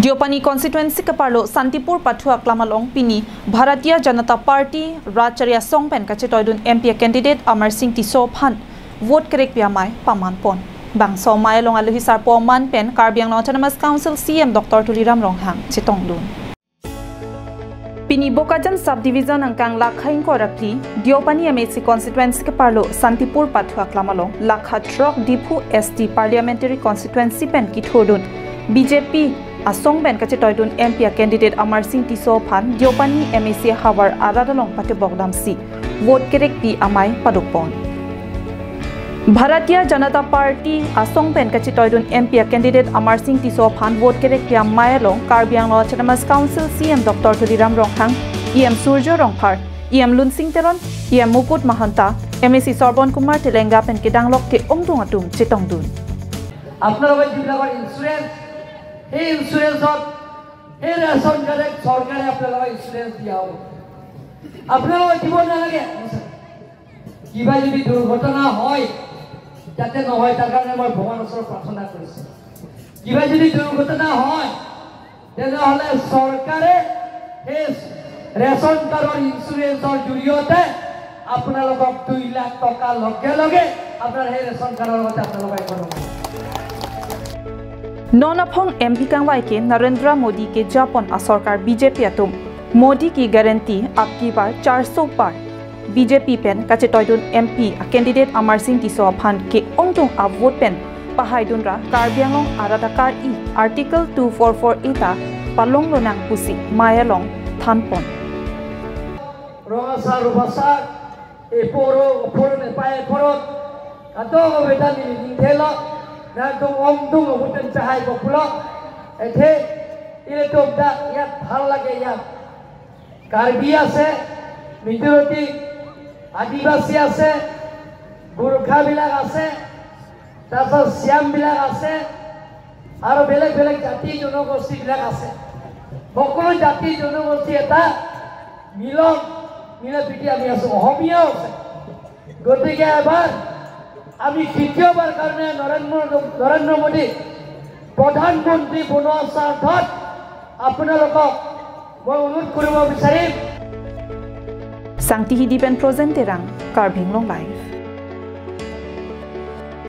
Diopani constituency kaparlo Santipur Pathua Klamalong Pini Bharatiya Janata Party Racharya Songpen kachetoidun MP candidate Amar Singh Tiso Phan vote correct piamai paman pon bang somai long alu hisar po man pen Karbiang Autonomous Council CM Dr. Tuliram Ronghang chitongdun Pini Bokajan subdivision angkang lakhain ko rapli Diopani MSC constituency kaparlo Santipur Pathua Klamalong lakha trok Dipu ST parliamentary constituency pen kithodun BJP Asong Ben kachetoidun MP candidate Amar Singh Tiso Phan Diopani MSC Hawar Aradalong Patibogdam si vote correct pi amai padukpon Bharatiya Janata Party Asong Ben kachetoidun MP candidate Amar Singh Tiso Phan vote correct pi amai long Karbiang Autonomous Council CM Dr. Tuliram Ronghang EM Surjo Rongphar EM Lun Singh Teron EM Mukut Mahanta MSC Sorbon Kumar Telenga pen kedanglok ke ongtung atum chitongdun আপনারা জিবলাগর insurance এই ইন্স্যুরেন্সত এই ration কার্ডে সরকারে আপনারা insurance দিয়া হবে আপনারা দিব না লাগে কিবা যদি দুর্ঘটনা হয় যাতে নহয় তার কারণে মই ভগৱানৰ প্ৰাৰ্থনা কৰিছো কিবা যদি দুৰ্ঘটনা হয় তেনেহলে সৰকাৰে এই ৰেশন কাৰ্ডৰ ইন্স্যুৰেন্সৰ জৰিয়তে আপোনালোকক 2 লাখ টকা লগে লগে আপোনাৰ এই ৰেশন কাৰ্ডৰ মতে আপোনালোকক কৰিব Nonapong MP Kangwai ke Narendra Modi ke Japan a सरकार BJP atum Modi की गारंटी आपकी बार 400 पार BJP pen kachetoidun MP a candidate Amar Singh Tiso Phan ke ongtung a vote pen pahaidunra Karbianglong aradakar I article 244 eta palong lonang pusi mayalong thanpon Rongasa rubasa eporo porone pae porot kato beta ni dingthelo na dong om dong bukan cahai populo ethe ile tobda ya bhal lage ya Karbi ase Mijoroti Adivasi ase Gurkha bilak ase tarpor Siam bilak ase aro belek belek jati jonogosti bilak ase সকলো জাতি জনগোষ্ঠী এটা মিলে পিটি আমি আছো অসমীয়া আছে গতিকে এবাৰ আমি দ্বিতীয়বাৰ কাৰণে নৰেন্দ্ৰ মোদী প্ৰধানমন্ত্ৰী বনোৱাৰ স্বাৰ্থত আপোনালোকক মই অনুৰোধ কৰিব বিচাৰিম Sangti Hidipen Prozenterang Karbianglong Live